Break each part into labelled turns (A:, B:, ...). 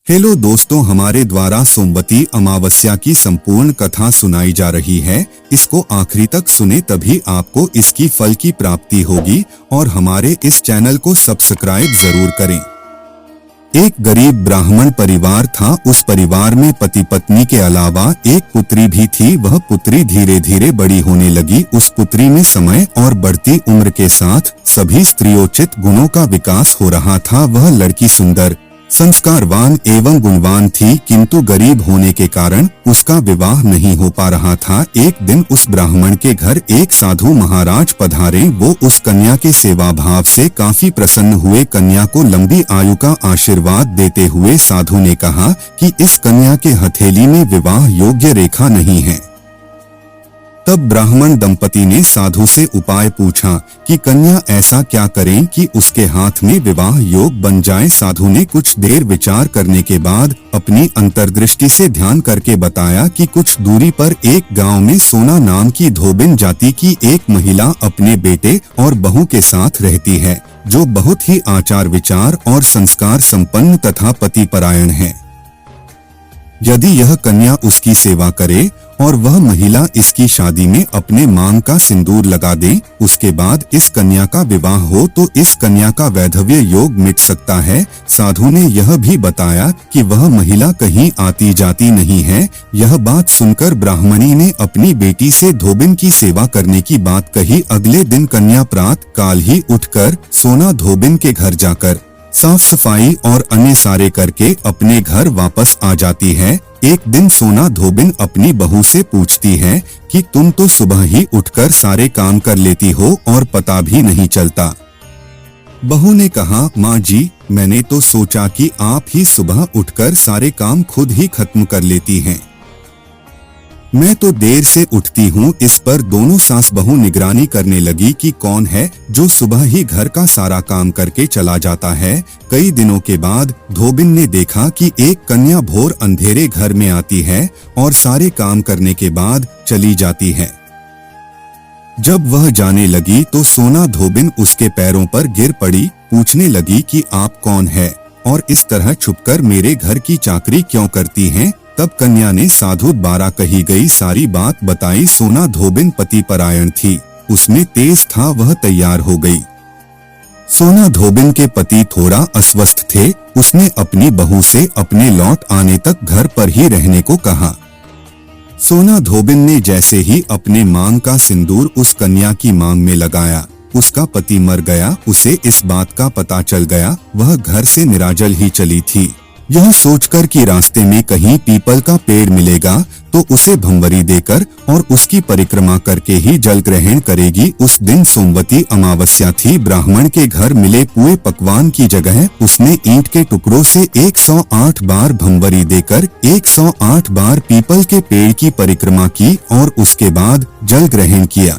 A: Hello दोस्तों, हमारे द्वारा सोमवती अमावस्या की संपूर्ण कथा सुनाई जा रही है। इसको आखिरी तक सुने, तभी आपको इसकी फल की प्राप्ति होगी। और हमारे इस चैनल को सब्सक्राइब जरूर करें। एक गरीब ब्राह्मण परिवार था। उस परिवार में पति पत्नी के अलावा एक पुत्री भी थी। वह पुत्री धीरे धीरे बड़ी होने लगी। उस पुत्री में समय और बढ़ती उम्र के साथ सभी स्त्रियोचित गुणों का विकास हो रहा था। वह लड़की सुंदर, संस्कारवान एवं गुणवान थी, किंतु गरीब होने के कारण उसका विवाह नहीं हो पा रहा था। एक दिन उस ब्राह्मण के घर एक साधु महाराज पधारे। वो उस कन्या के सेवा भाव से काफी प्रसन्न हुए। कन्या को लंबी आयु का आशीर्वाद देते हुए साधु ने कहा कि इस कन्या के हथेली में विवाह योग्य रेखा नहीं है। तब ब्राह्मण दंपति ने साधु से उपाय पूछा कि कन्या ऐसा क्या करें कि उसके हाथ में विवाह योग बन जाए। साधु ने कुछ देर विचार करने के बाद अपनी अंतर्दृष्टि से ध्यान करके बताया कि कुछ दूरी पर एक गांव में सोना नाम की धोबिन जाति की एक महिला अपने बेटे और बहू के साथ रहती है, जो बहुत ही आचार विचार और संस्कार संपन्न तथा पतिपरायण है। यदि यह कन्या उसकी सेवा करे और वह महिला इसकी शादी में अपने मांग का सिंदूर लगा दे, उसके बाद इस कन्या का विवाह हो तो इस कन्या का वैधव्य योग मिट सकता है। साधु ने यह भी बताया कि वह महिला कहीं आती जाती नहीं है। यह बात सुनकर ब्राह्मणी ने अपनी बेटी से धोबिन की सेवा करने की बात कही। अगले दिन कन्या प्रातः काल ही उठकर सोना धोबिन के घर जाकर साफ सफाई और अन्य सारे करके अपने घर वापस आ जाती है। एक दिन सोना धोबिन अपनी बहू से पूछती है कि तुम तो सुबह ही उठकर सारे काम कर लेती हो और पता भी नहीं चलता। बहू ने कहा, माँ जी, मैंने तो सोचा कि आप ही सुबह उठकर सारे काम खुद ही खत्म कर लेती हैं। मैं तो देर से उठती हूँ। इस पर दोनों सास बहू निगरानी करने लगी कि कौन है जो सुबह ही घर का सारा काम करके चला जाता है। कई दिनों के बाद धोबिन ने देखा कि एक कन्या भोर अंधेरे घर में आती है और सारे काम करने के बाद चली जाती है। जब वह जाने लगी तो सोना धोबिन उसके पैरों पर गिर पड़ी। पूछने लगी कि आप कौन है और इस तरह छुपकर मेरे घर की चाकरी क्यों करती हैं। तब कन्या ने साधु द्वारा कही गई सारी बात बताई। सोना धोबिन पति परायण थी, उसमें तेज था, वह तैयार हो गई। सोना धोबिन के पति थोड़ा अस्वस्थ थे। उसने अपनी बहू से अपने लौट आने तक घर पर ही रहने को कहा। सोना धोबिन ने जैसे ही अपने मांग का सिंदूर उस कन्या की मांग में लगाया, उसका पति मर गया। उसे इस बात का पता चल गया। वह घर से निराजल ही चली थी। यह सोचकर कि रास्ते में कहीं पीपल का पेड़ मिलेगा तो उसे भंवरी देकर और उसकी परिक्रमा करके ही जल ग्रहण करेगी। उस दिन सोमवती अमावस्या थी। ब्राह्मण के घर मिले पुए पकवान की जगह उसने ईंट के टुकड़ों से 108 बार भंवरी देकर 108 बार पीपल के पेड़ की परिक्रमा की और उसके बाद जल ग्रहण किया।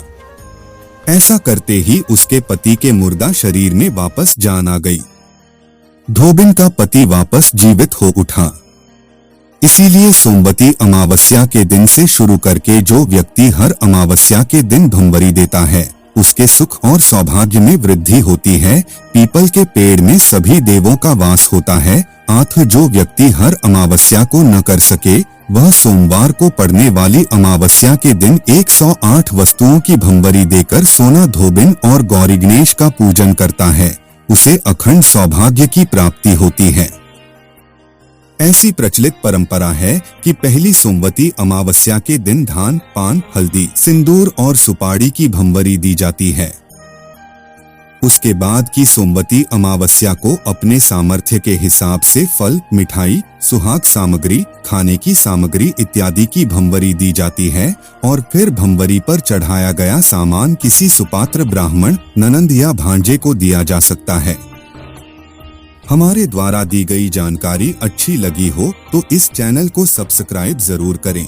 A: ऐसा करते ही उसके पति के मुर्दा शरीर में वापस जान आ गई। धोबिन का पति वापस जीवित हो उठा। इसीलिए सोमवती अमावस्या के दिन से शुरू करके जो व्यक्ति हर अमावस्या के दिन भंवरी देता है, उसके सुख और सौभाग्य में वृद्धि होती है। पीपल के पेड़ में सभी देवों का वास होता है। जो व्यक्ति हर अमावस्या को न कर सके, वह सोमवार को पड़ने वाली अमावस्या के दिन 108 वस्तुओं की भंवरी देकर सोना धोबिन और गौरी गणेश का पूजन करता है, उसे अखंड सौभाग्य की प्राप्ति होती है। ऐसी प्रचलित परंपरा है कि पहली सोमवती अमावस्या के दिन धान, पान, हल्दी, सिंदूर और सुपारी की भंवरी दी जाती है। उसके बाद की सोमवती अमावस्या को अपने सामर्थ्य के हिसाब से फल, मिठाई, सुहाग सामग्री, खाने की सामग्री इत्यादि की भंवरी दी जाती है और फिर भंवरी पर चढ़ाया गया सामान किसी सुपात्र ब्राह्मण, ननंद या भांजे को दिया जा सकता है। हमारे द्वारा दी गई जानकारी अच्छी लगी हो तो इस चैनल को सब्सक्राइब जरूर करें।